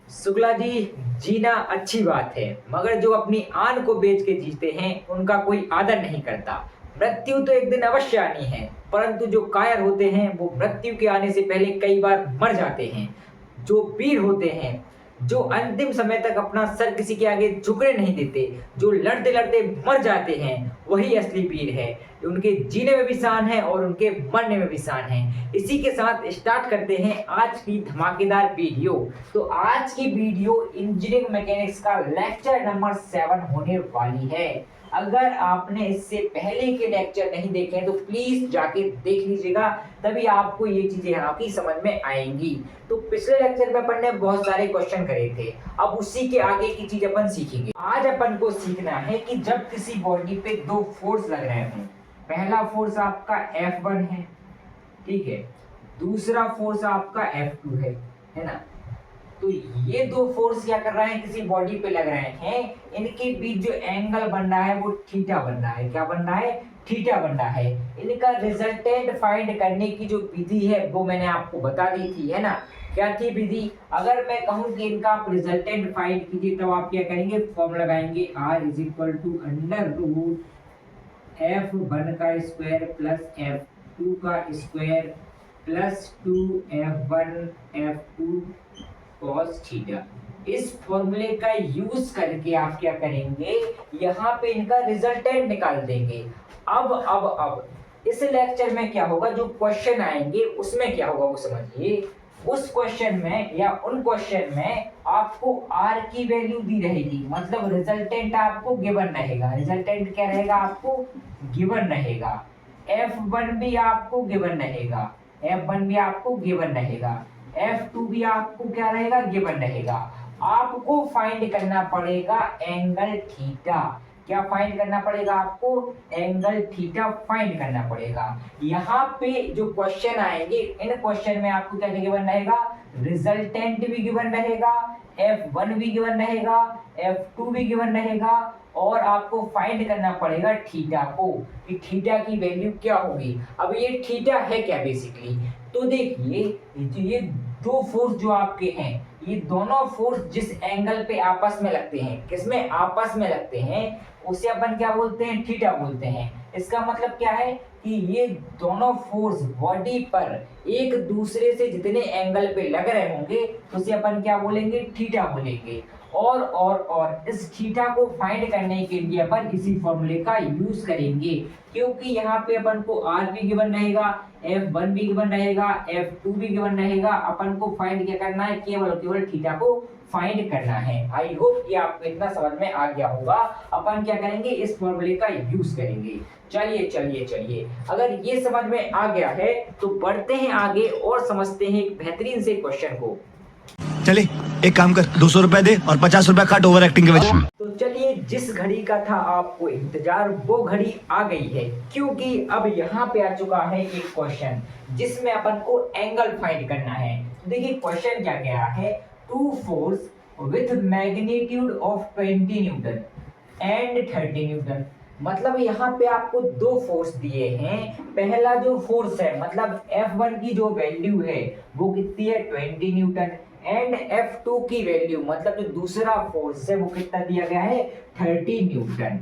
शुक्ला जी, जीना अच्छी बात है, मगर जो अपनी आन को बेच के जीते हैं उनका कोई आदर नहीं करता। मृत्यु तो एक दिन अवश्य आनी है, परंतु जो कायर होते हैं वो मृत्यु के आने से पहले कई बार मर जाते हैं। जो वीर होते हैं, जो अंतिम समय तक अपना सर किसी के आगे झुकने नहीं देते, जो लड़ते लड़ते मर जाते हैं, वही असली वीर है। उनके जीने में भी शान है और उनके मरने में भी शान है। इसी के साथ स्टार्ट करते हैं आज की धमाकेदार वीडियो। तो आज की वीडियो इंजीनियरिंग मैकेनिक्स का लेक्चर नंबर 7 होने वाली है। अगर आपने इससे पहले के लेक्चर नहीं देखे हैं तो प्लीज जाके देख लीजिएगा, तभी आपको ये चीजें यहाँ की समझ में आएंगी। तो पिछले लेक्चर में अपन ने बहुत सारे क्वेश्चन करे थे, अब उसी के आगे की चीज अपन सीखेंगे। आज अपन को सीखना है कि जब किसी बॉडी पे दो फोर्स लग रहे हों, पहला फोर्स आपका F1 है, ठीक है, दूसरा फोर्स आपका F2 है ना। तो ये दो फोर्स क्या कर रहे हैं, किसी बॉडी पे लग रहे हैं, इनके बीच जो एंगल बन रहा है वो थीटा बन रहा है। क्या बन रहा है? थीटा बन रहा है। इनका रिजल्टेंट फाइंड करने की जो विधि है वो मैंने आपको बता दी थी, है ना। क्या थी विधि? अगर मैं कहूं कि इनका आप रिजल्टेंट फाइंड कीजिए, तब आप क्या करेंगे, फॉर्मूला लगाएंगे R = अंडर रूट F1 का स्क्वायर प्लस F2 का square plus 2F1 F2 cos theta. इस फॉर्मूले का यूज करके आप क्या करेंगे, यहाँ पे इनका रिजल्टेंट निकाल देंगे। अब इस लेक्चर में क्या होगा, जो क्वेश्चन आएंगे उसमें क्या होगा वो समझिए। उस क्वेश्चन में या उन क्वेश्चन में आपको R की वैल्यू दी रहेगी, मतलब रिजल्टेंट आपको गिवन रहेगा। रिजल्टेंट क्या रहेगा? आपको गिवन रहेगा। F1 भी आपको गिवन रहेगा, F1 भी आपको गिवन रहेगा, F2 भी आपको क्या रहेगा, गिवन रहेगा। आपको फाइंड करना पड़ेगा एंगल थीटा। क्या फाइंड करना पड़ेगा आपको? एंगल थीटा फाइंड करना पड़ेगा। यहाँ पे जो क्वेश्चन आएंगे, इन क्वेश्चन में आपको क्या गिवन रहेगा, रिजल्टेंट भी गिवन रहेगा, F1 भी गिवन रहेगा, F2 भी गिवन रहेगा, और आपको फाइंड करना पड़ेगा थीटा को, कि थीटा की वैल्यू क्या होगी। अब ये थीटा है क्या बेसिकली, तो देखिए ये दो फोर्स जो आपके हैं, ये दोनों फोर्स जिस एंगल पे आपस में लगते हैं, किसमें आपस में लगते हैं, उसे अपन क्या बोलते हैं, थीटा बोलते हैं। इसका मतलब क्या है कि ये दोनों फोर्स बॉडी पर एक दूसरे से जितने एंगल पे लग रहे होंगे उसे अपन क्या बोलेंगे, थीटा बोलेंगे। और इस थीटा को फाइंड करने के लिए अपन इसी फॉर्मूले का यूज करेंगे, क्योंकि यहाँ पे अपन को R भी गिवन रहेगा, F1 भी गिवन रहेगा, F2 भी गिवन रहेगा। अपन को फाइंड क्या करना है, केवल थीटा को फाइंड करना है। आई होप कि आपको इतना समझ में आ गया होगा। अपन क्या करेंगे, इस फॉर्मूले का यूज करेंगे। चलिए अगर ये समझ में आ गया है तो बढ़ते हैं आगे और समझते हैं एक बेहतरीन से क्वेश्चन को। चले एक काम कर, 200 रुपए दे और 50 रुपए काट ओवर एक्टिंग के वजह। तो चलिए, जिस घड़ी का था आपको इंतजार वो घड़ी आ गई है, क्योंकि अब यहाँ पे आ चुका है एक क्वेश्चन जिसमें अपन को एंगल फाइंड करना है। तो देखिए क्वेश्चन क्या कह रहा है, two force with magnitude of 20 newton and 30 newton. मतलब यहाँ पे आपको दो फोर्स दिए हैं। पहला जो फोर्स है, मतलब F1 की जो वैल्यू है वो कितनी है, 20 न्यूटन, एंड F2 की वैल्यू, मतलब जो दूसरा फोर्स है वो कितना दिया गया है, 30 न्यूटन।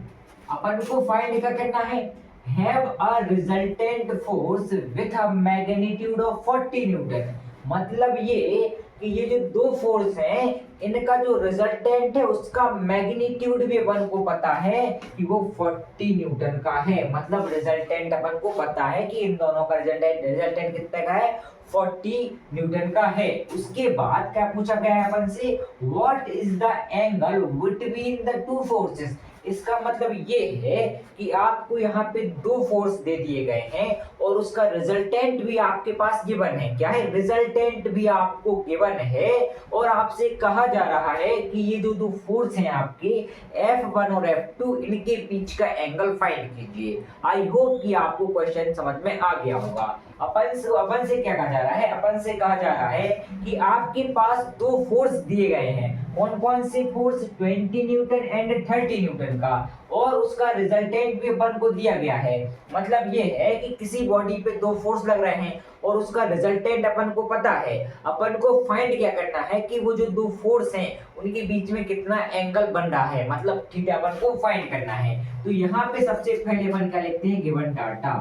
अपन को फाइंड क्या करना है, have a resultant force with a magnitude of 40 Newton. मतलब ये कि ये जो दो फोर्स हैं इनका जो रिजल्टेंट है उसका मैग्नीट्यूड भी अपन को पता है कि वो 40 न्यूटन का है। मतलब रिजल्टेंट अपन को पता है कि इन दोनों का रिजल्टेंट कितने का है, 40 न्यूटन का है। उसके बाद क्या पूछा गया है अपन से, what is the angle between the two forces. इसका मतलब ये है कि आपको यहाँ पे दो फोर्स दे दिए गए हैं और उसका रिजल्टेंट भी आपके पास गिवन है। क्या है, रिजल्टेंट भी आपको गिवन है, और आपसे कहा जा रहा है कि ये जो दो फोर्स हैं आपके F1 और F2, इनके बीच का एंगल फाइंड कीजिए। आई होप कि आपको क्वेश्चन समझ में आ गया होगा। अपन से क्या कहा जा रहा है, अपन से कहा जा रहा है कि आपके पास दो फोर्स दिए गए हैं, कौन कौन से फोर्स, 20 न्यूटन एंड 30 न्यूटन का, और उसका रिजल्टेंट भी अपन को दिया गया है। मतलब ये है कि किसी बॉडी पे दो फोर्स लग रहे हैं और उसका रिजल्टेंट अपन को पता है। अपन को फाइंड क्या करना है कि वो जो दो फोर्स हैं उनके बीच में कितना एंगल बन रहा है, मतलब थीटा अपन को फाइंड करना है। तो यहाँ पे सबसे पहले अपन क्या लिखते हैं, given data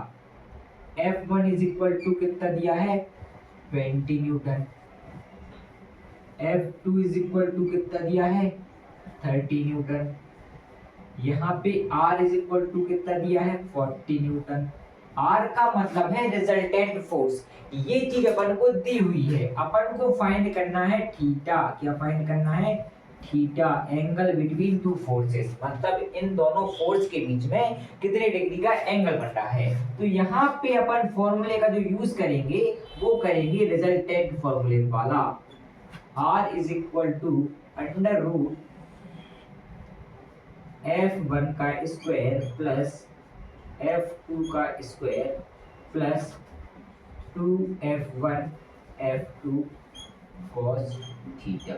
F1 is equal to कितना दिया है, 20 Newton, F2 is equal to कितना दिया है, 30 न्यूटन, यहाँ पे R इज इक्वल टू कितना दिया है, 40 न्यूटन। R का मतलब है रिजल्टेंट फोर्स। ये चीज अपन को दी हुई है, अपन को फाइंड करना है थीटा। क्या फाइंड करना है, theta, angle between two forces, मतलब इन दोनों फोर्स के बीच में कितने डिग्री का एंगल बन रहा है। तो यहाँ पे अपन फॉर्मूले का जो यूज करेंगे वो करेंगे रिजल्टेंट फॉर्मूले वाला, R is equal to under root F1 का स्क्वायर प्लस F2 का square plus 2F1 F2 cos theta.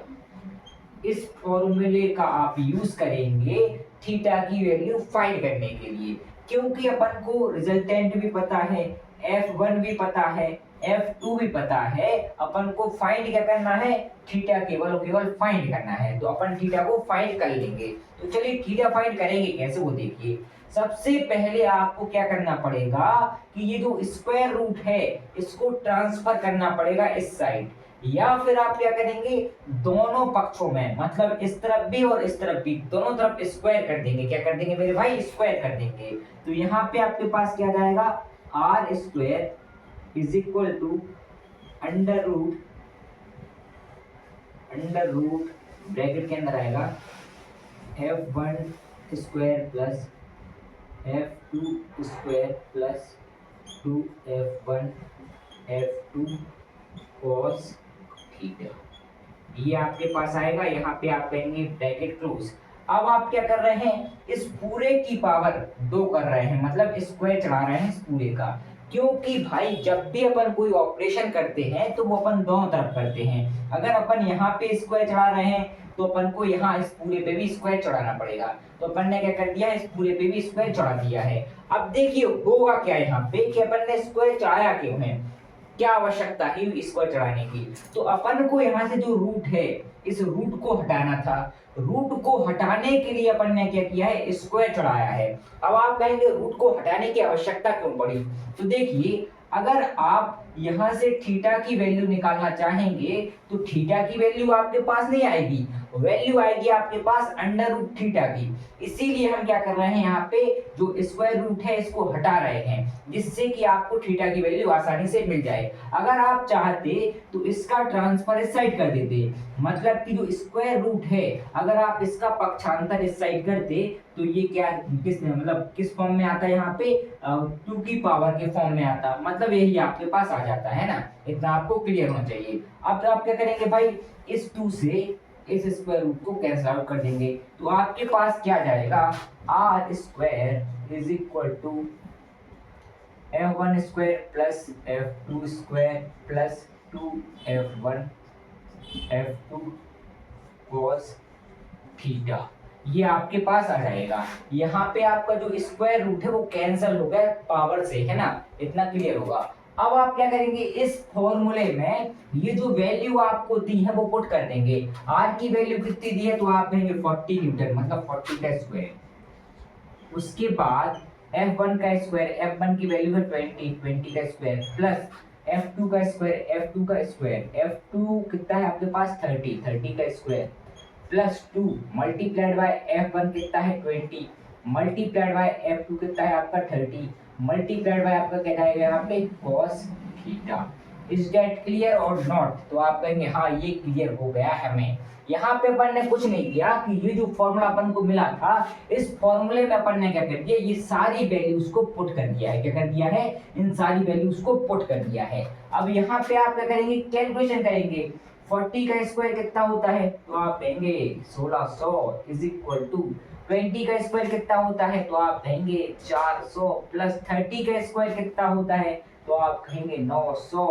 इस फॉर्मूले का आप यूज करेंगे थीटा की वैल्यू फाइंड करने के लिए, क्योंकि अपन को रिजल्टेंट भी पता है, F1 भी पता है, F2 भी पता है। अपन को फाइंड क्या करना है, थीटा केवल और केवल फाइंड करना है। तो अपन थीटा को फाइंड कर लेंगे। तो चलिए थीटा फाइंड करेंगे कैसे वो देखिए। सबसे पहले आपको क्या करना पड़ेगा कि ये जो स्क्वायर रूट है इसको ट्रांसफर करना पड़ेगा इस साइड, या फिर आप क्या करेंगे दोनों पक्षों में, मतलब इस तरफ भी और इस तरफ भी, दोनों तरफ स्क्वायर कर देंगे। क्या कर देंगे मेरे भाई, स्क्वायर कर देंगे। तो यहाँ पे आपके पास क्या जाएगा, R square is equal to under root bracket के अंदर आएगा F1 square plus F2 square plus 2F1 F2 cos theta. ये आपके पास आएगा, यहाँ पे आप कहेंगे ब्रैकेट क्लोज। अब आप क्या कर रहे हैं, इस पूरे की पावर 2 कर रहे हैं, मतलब स्क्वायर चढ़ा रहे हैं इस पूरे का। क्योंकि भाई जब भी अपन कोई ऑपरेशन करते हैं तो वो अपन दोनों तरफ करते हैं। अगर अपन यहाँ पे स्क्वायर चढ़ा रहे हैं तो अपन को यहाँ इस पूरे पे भी स्क्वायर चढ़ाना पड़ेगा। तो अपन ने क्या कर दिया, इस पूरे पे भी स्क्वायर चढ़ा दिया है। अब देखिए होगा क्या यहाँ पे कि अपन ने स्क्वायर चढ़ाया क्यों है, क्या आवश्यकता है स्क्वायर चढ़ाने की। तो अपन को यहाँ से जो रूट है इस रूट को हटाना था। रूट को हटाने के लिए अपन ने क्या किया है, स्क्वायर चढ़ाया है। अब आप कहेंगे रूट को हटाने की आवश्यकता क्यों पड़ी। तो देखिए अगर आप यहाँ से थीटा की वैल्यू निकालना चाहेंगे तो थीटा की वैल्यू आपके पास नहीं आएगी, वैल्यू आएगी आपके पास अंडर रूट थीटा की। इसीलिए हम क्या कर रहे हैं, यहाँ पे जो स्क्वायर रूट है इसको हटा रहे हैं, जिससे कि आपको थीटा की वैल्यू आसानी से मिल जाए। अगर आप चाहते तो इसका ट्रांसफर इस साइड कर देते, मतलब कि जो स्क्वायर रूट है अगर आप इसका पक्षांतर इस साइड करते तो ये क्या किस फॉर्म में आता है, यहाँ पे 2 की पावर के फॉर्म में आता, मतलब यही आपके पास आ जाता है ना। इतना आपको क्लियर होना चाहिए। अब आप क्या करेंगे भाई, इस 2 से इस स्क्वायर रूट को कैंसिल आउट कर देंगे। तो आपके पास क्या जाएगा, R square is equal to F1 square plus F2 square plus 2F1 F2 cos theta. ये आपके पास आ जाएगा। यहाँ पे आपका जो स्क्वायर रूट है वो कैंसिल हो गया पावर से, है ना। इतना क्लियर होगा। अब आप क्या करेंगे, इस फॉर्मूले में ये जो वैल्यू आपको दी है वो पुट कर देंगे। आर की वैल्यू कितनी दी है तो आप कहेंगे 40 न्यूटन, मतलब 40 का स्क्वायर। उसके बाद F1 का स्क्वायर, F1 की वैल्यू है 20 का स्क्वायर प्लस F2 का स्क्वायर, F2 का स्क्वायर, F2 कितना है आपके पास 30 का square plus 2 multiplied by F1 कितना है 20 मल्टीप्लाइड बाय F2 कितना है आपका 30 मल्टीप्लाइड बाय आपका क्या आएगा यहाँ पे cos theta. Is that clear और नॉट। तो आप कहेंगे हाँ ये क्लियर हो गया है हमें। यहाँ पे अपन ने कुछ नहीं किया कि ये जो फॉर्मूला अपन को मिला था इस फॉर्मूले में अपन ने क्या कर दिया, ये सारी वैल्यूज को पुट कर दिया है। क्या कर दिया है, इन सारी वैल्यूज को पुट कर दिया है। अब यहाँ पे आप क्या करेंगे, कैलकुलेशन करेंगे। 40 का स्क्वायर कितना होता है तो आप कहेंगे 1600 इज इक्वल टू 20 का स्क्वायर कितना होता है तो आप कहेंगे 400 प्लस 30 का स्क्वायर कितना होता है तो आप कहेंगे 900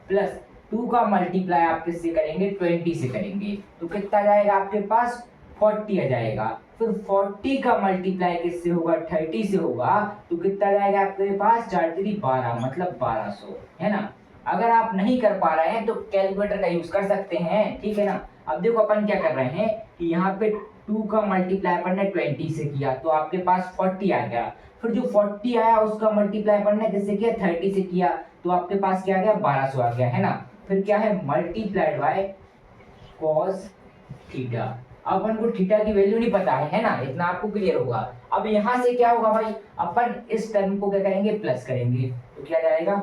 प्लस 2 का मल्टीप्लाई आप किससे करेंगे 20 से करेंगे तो कितना जाएगा आपके पास 40 आ जाएगा। फिर 40 का मल्टीप्लाई किससे होगा 30 से होगा तो कितना जाएगा आपके पास 4 3 12 मतलब 1200 है ना। अगर आप नहीं कर पा रहे हैं तो कैलकुलेटर का यूज कर सकते हैं ठीक है ना। अब देखो अपन क्या कर रहे हैं कि यहाँ पे 2 का मल्टीप्लाई अपन ने 20 से किया तो आपके पास 40 आ गया। फिर जो 40 आया उसका मल्टीप्लाई अपन ने किससे किया 30 से किया तो आपके पास क्या आ गया 1200 आ गया है ना। फिर क्या है मल्टीप्लाइड बाय कॉस थीटा। अब अपन को थीटा की वैल्यू नहीं पता है ना, इतना आपको क्लियर होगा। अब यहाँ से क्या होगा भाई अपन इस टर्म को क्या करेंगे प्लस करेंगे तो क्या जाएगा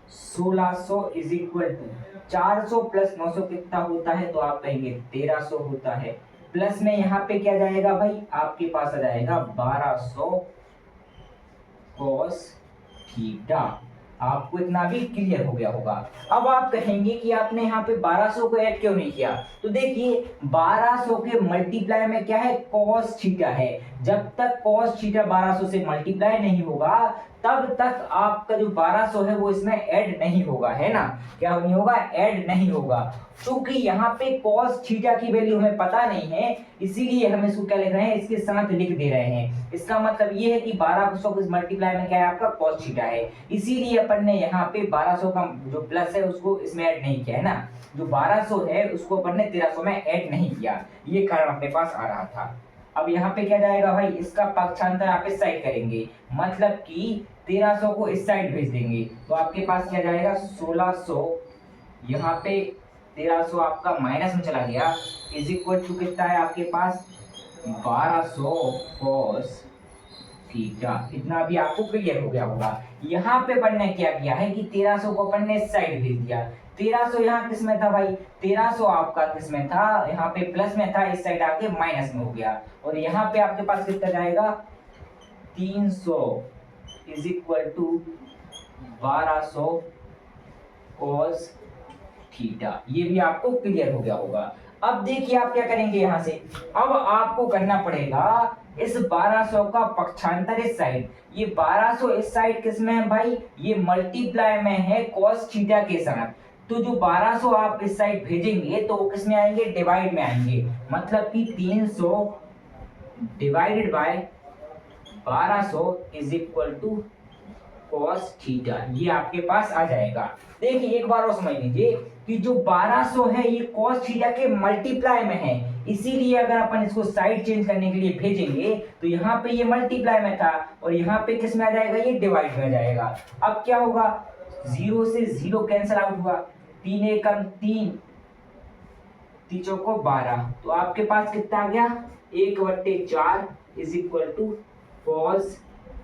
1600 इज इक्वल टू 400 प्लस 900 कितना होता है तो आप कहेंगे 1300 होता है। प्लस में यहाँ पे क्या जाएगा भाई आपके पास आ जाएगा 1200 कॉस थीटा। आपको इतना भी क्लियर हो गया होगा। अब आप कहेंगे कि आपने यहाँ पे 1200 को ऐड क्यों नहीं किया तो देखिए 1200 के मल्टीप्लाई में क्या है कॉस थीटा है। जब तक कॉस थीटा 1200 से मल्टीप्लाई नहीं होगा तब तक आपका जो 1200 है वो इसमें ऐड नहीं होगा है ना। क्या नहीं होगा ऐड नहीं होगा क्योंकि यहाँ पे cos थीटा की वैल्यू हमें पता नहीं है इसीलिए हम इसको क्या लिख रहे हैं इसके साथ लिख दे रहे हैं। इसका मतलब ये है कि 1200 के मल्टीप्लाई में क्या है आपका cos थीटा है इसीलिए अपन ने यहाँ पे 1200 का जो प्लस है उसको इसमें ऐड नहीं किया है ना। जो 1200 है उसको अपन ने 1300 में ऐड नहीं किया ये कारण अपने पास आ रहा था। अब यहाँ पे क्या जाएगा भाई इसका पक्षांतर आप इस साइड करेंगे मतलब कि 1300 को इस साइड भेज देंगे तो आपके पास क्या जाएगा 1600 यहाँ पे 1300 आपका माइनस में चला गया इज इक्वल टू कितना है आपके पास 1200 कॉस थीटा। इतना भी आपको क्लियर हो गया होगा। यहाँ पे अपन ने क्या किया है कि 1300 को अपन ने इस साइड भेज दिया। 1300 यहाँ किस में था भाई 1300 आपका किस में था यहाँ पे प्लस में था इस साइड आके माइनस में हो गया और यहाँ पे आपके पास कितना जाएगा 300 is equal to 1200 cos theta. ये भी आपको क्लियर हो गया होगा। अब देखिए आप क्या करेंगे यहाँ से अब आपको करना पड़ेगा इस 1200 का पक्षांतर इस साइड। ये 1200 इस साइड किस में है भाई ये मल्टीप्लाई में है cos थीटा के साथ। तो जो 1200 आप इस साइड भेजेंगे तो वो किस में आएंगे डिवाइड में आएंगे मतलब कि 300 divided by 1200 is equal to cos theta. ये आपके पास आ जाएगा। देखिए एक बार और समझ लीजिए कि जो 1200 है ये cos थीटा के मल्टीप्लाई में है इसीलिए अगर अपन इसको साइड चेंज करने के लिए भेजेंगे तो यहाँ पे ये मल्टीप्लाई में था और यहाँ पे किस में आ जाएगा ये डिवाइड में आ जाएगा। अब क्या होगा 0 से 0 कैंसिल आउट हुआ 3 एकम 3 3 चौको 12 तो आपके पास कितना आ गया 1/4 is equal to cos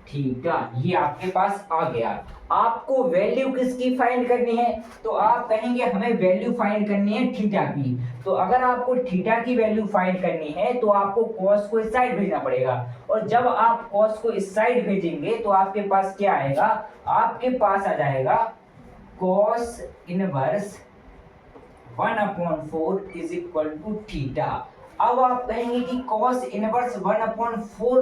theta. ये आपके पास आ गया। आपको वैल्यू किसकी फाइंड करनी है तो आप कहेंगे हमें वैल्यू फाइंड करनी है थीटा की। तो अगर आपको थीटा की वैल्यू फाइंड करनी है तो आपको cos को इस साइड भेजना पड़ेगा और जब आप cos को इस साइड भेजेंगे तो आपके पास क्या आएगा आपके पास आ जाएगा cos inverse 1/4 is equal to theta. अब आप कहेंगे कि cos इनवर्स 1/4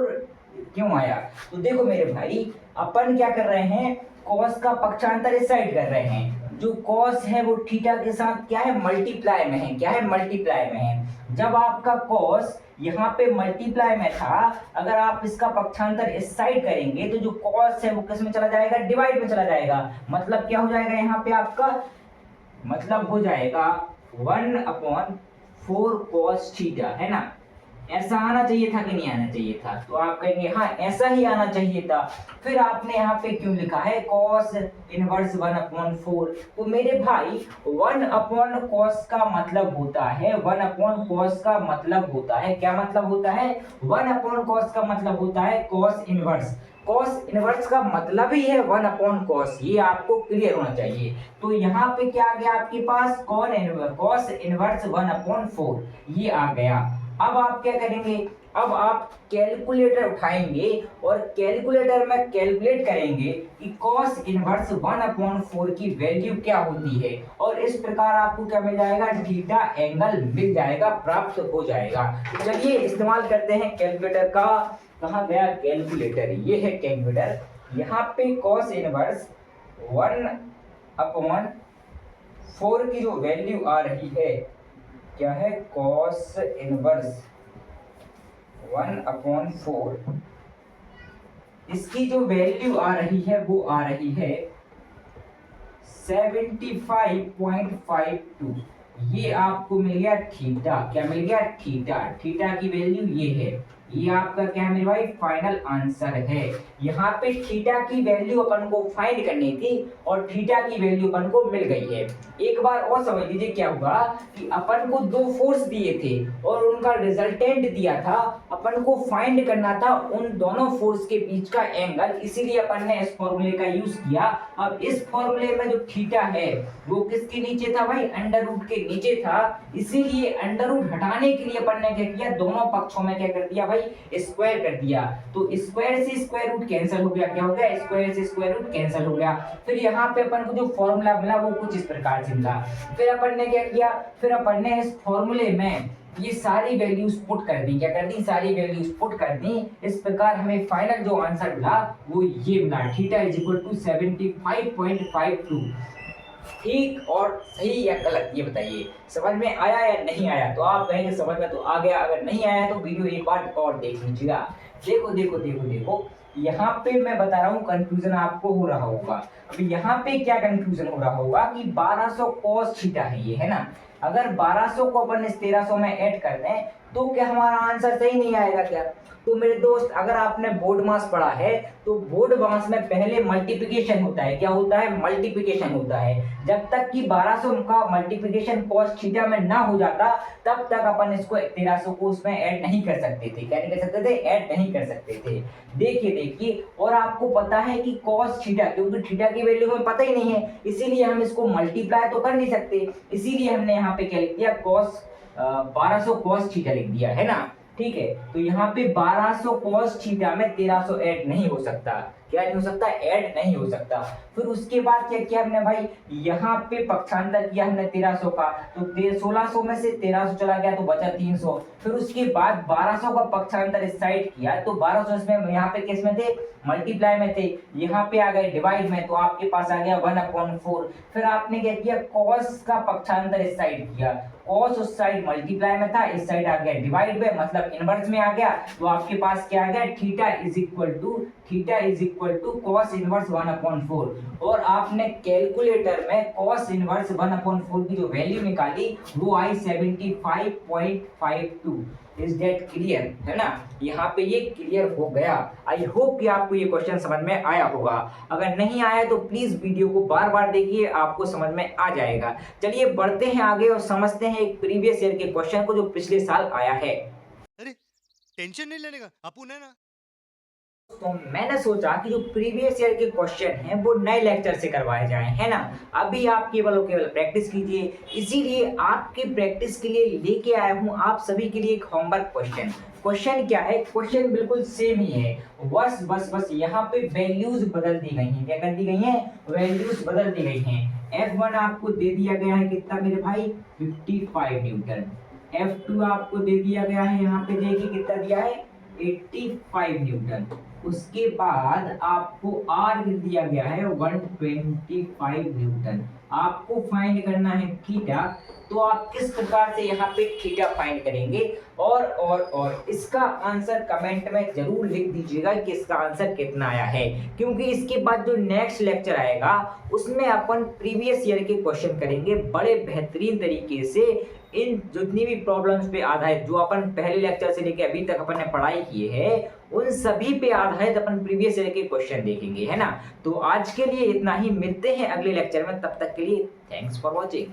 क्यों आया तो देखो मेरे भाई अपन क्या कर रहे हैं cos का पक्षांतर इस साइड कर रहे हैं। जो cos है वो थीटा के साथ क्या है मल्टीप्लाई में है। क्या है मल्टीप्लाई में है। जब आपका cos यहाँ पे मल्टीप्लाई में था अगर आप इसका पक्षांतर इस साइड करेंगे तो जो cos है वो किस में चला जाएगा डिवाइड में चला जाएगा। मतलब क्या हो जाएगा यहाँ पे आपका मतलब हो जाएगा 1/4 cos थीटा है ना। ऐसा आना चाहिए था कि नहीं आना चाहिए था तो आप कहेंगे हाँ ऐसा ही आना चाहिए था। फिर आपने यहाँ पे क्यों लिखा है cos इनवर्स 1/4 तो मेरे भाई 1/cos का मतलब होता है 1/cos का मतलब होता है क्या मतलब होता है 1/cos का मतलब होता है cos इनवर्स। cos इनवर्स का मतलब ही है 1/cos। ये आपको क्लियर होना चाहिए। तो यहाँ पे क्या आ गया आपके पास cos इनवर्स 1/4 ये आ गया। अब आप क्या करेंगे अब आप कैलकुलेटर उठाएंगे और कैलकुलेटर में कैलकुलेट करेंगे कि cos इनवर्स 1/4 की वैल्यू क्या होती है और इस प्रकार आपको क्या मिल जाएगा थीटा एंगल मिल जाएगा प्राप्त हो जाएगा। तो चलिए इस्तेमाल करते हैं कैलकुलेटर का। कहाँ गया कैलकुलेटर ये है कैलकुलेटर। यहाँ पे cos इनवर्स 1/4 4 की जो वैल्यू आ रही है क्या है, कॉस इनवर्स 1/4, इसकी जो वैल्यू आ रही है वो आ रही है 75.52। ये आपको मिल गया थीटा। क्या मिल गया, थीटा। थीटा की वैल्यू ये है। ये आपका क्या मेरे भाई फाइनल आंसर है। यहाँ पे थीटा की वैल्यू अपन को फाइंड करनी थी और थीटा की वैल्यू अपन को मिल गई है। एक बार और समझ लीजिए क्या हुआ कि अपन को दो फोर्स दिए थे और उनका रिजल्टेंट दिया था, अपन को फाइंड करना था उन दोनों फोर्स के बीच का एंगल, इसीलिए अपन ने इस फॉर्मूले का यूज किया। अब इस फॉर्मूले में जो थीटा है वो किसके नीचे था भाई, अंडर रूट के नीचे था, इसीलिए अंडर रूट हटाने के लिए अपन ने क्या किया, दोनों पक्षों में क्या कर दिया भाई, स्क्वायर कर दिया। तो स्क्वायर से स्क्वायर रूट कैंसिल हो गया, क्या हो गया, स्क्वायर से स्क्वायर रूट कैंसिल हो गया। फिर यहाँ पे अपन को जो फॉर्मूला मिला वो कुछ इस प्रकार से मिला। फिर अपन ने क्या किया, फिर अपन ने इस फॉर्मूले में ये सारी वैल्यूज पुट कर दी, क्या कर दी, सारी वैल्यूज पुट कर दी। इस प्रकार हमें फाइनल जो आंसर मिला वो ये मिला, थीटा इज इक्वल टू 75.52। ठीक और सही या गलत ये बताइए, समझ में आया या नहीं आया? तो आप कहेंगे समझ में तो आ गया, अगर नहीं आया तो वीडियो एक बार और देख लीजिएगा। देखो देखो देखो देखो, यहाँ पे मैं बता रहा हूँ कंफ्यूजन आपको हो रहा होगा। अभी यहाँ पे क्या कंफ्यूजन हो रहा होगा कि 1200 cos थीटा है ये, है ना। अगर 1200 को अपन इस 1300 में ऐड कर दें तो क्या हमारा आंसर सही नहीं आएगा क्या? तो मेरे दोस्त, अगर आपने बोर्ड मास पढ़ा है तो बोर्ड मास में पहले मल्टीप्लिकेशन होता है। क्या होता है, मल्टीप्लिकेशन होता है। जब तक कि 1200 का मल्टीप्लिकेशन cos थीटा में ना हो जाता तब तक अपन इसको 1300 को उसमें ऐड नहीं कर सकते थे। क्या नहीं कर सकते थे, ऐड नहीं कर सकते थे। देखिए देखिए, और आपको पता है कि cos थीटा, क्योंकि थीटा की वैल्यू हमें पता ही नहीं है, इसीलिए हम इसको मल्टीप्लाई तो कर नहीं सकते, इसीलिए हमने यहाँ पे क्या लिख दिया, 1200 cos थीटा लिख दिया, है ना। ठीक है, तो यहाँ पे 1200 cos थीटा में 1300 ऐड नहीं हो सकता। क्या नहीं हो सकता, ऐड नहीं हो सकता। फिर उसके बाद क्या किया हमने भाई, यहाँ पे पक्षांतर किया हमने 1300 का, तो 1600 में से 1300 चला गया तो बचा 300। फिर उसके बाद 1200 का पक्षांतर इस साइड किया तो 1200 इसमें यहाँ पे किस में थे, मल्टीप्लाई में थे, यहाँ पे आ गए डिवाइड में, तो आपके पास आ गया 1/4। फिर आपने क्या किया, cos का पक्षांतर इस साइड किया, cos उस साइड मल्टीप्लाई में था, इस साइड आ गया डिवाइड में, मतलब इनवर्स में आ गया। तो आपके पास क्या आ गया, theta is equal to cos inverse 1/4। और आपने कैलकुलेटर में cos इनवर्स 1/4 की जो वैल्यू निकाली वो आई 75.52। इज दैट क्लियर, है ना। यहाँ पे ये क्लियर हो गया। आई होप कि आपको ये क्वेश्चन समझ में आया होगा। अगर नहीं आया तो प्लीज वीडियो को बार बार देखिए, आपको समझ में आ जाएगा। चलिए बढ़ते हैं आगे और समझते हैं एक प्रीवियस ईयर के क्वेश्चन को जो पिछले साल आया है। अरे टेंशन नहीं लेने का, अपुन है ना। तो मैंने सोचा कि जो प्रीवियस ईयर के क्वेश्चन हैं वो नए लेक्चर से करवाए जाएं, है ना। अभी आप केवल प्रैक्टिस कीजिए, इसीलिए आपकी प्रैक्टिस के लिए लेके आया हूं आप सभी के लिए एक होमवर्क क्वेश्चन। क्वेश्चन क्या है, क्वेश्चन बिल्कुल सेम ही है, बस यहाँ पे वैल्यूज बदल दी गई हैं। क्या कर दी गई हैं, वैल्यूज बदल दी गई हैं। F1 आपको दे दिया गया है कितना मेरे भाई, 55 न्यूटन। F2 आपको दे दिया गया है, यहाँ पे देखिए कितना दिया है, 85 न्यूटन। उसके बाद आपको R दिया गया है 125 न्यूटन। आपको फाइंड करना है थीटा, तो आप किस प्रकार से यहाँ पे थीटा फाइंड करेंगे और इसका आंसर कमेंट में जरूर लिख दीजिएगा कि इसका आंसर कितना आया है, क्योंकि इसके बाद जो नेक्स्ट लेक्चर आएगा उसमें अपन प्रीवियस ईयर के क्वेश्चन करेंगे बड़े बेहतरीन तरीके से। इन जितनी भी प्रॉब्लम्स पे आधारित जो अपन पहले लेक्चर से लेके अभी तक अपन ने पढ़ाई की है उन सभी पे आधारित अपन प्रीवियस ईयर के क्वेश्चन देखेंगे, है ना। तो आज के लिए इतना ही, मिलते हैं अगले लेक्चर में, तब तक के लिए थैंक्स फॉर वॉचिंग।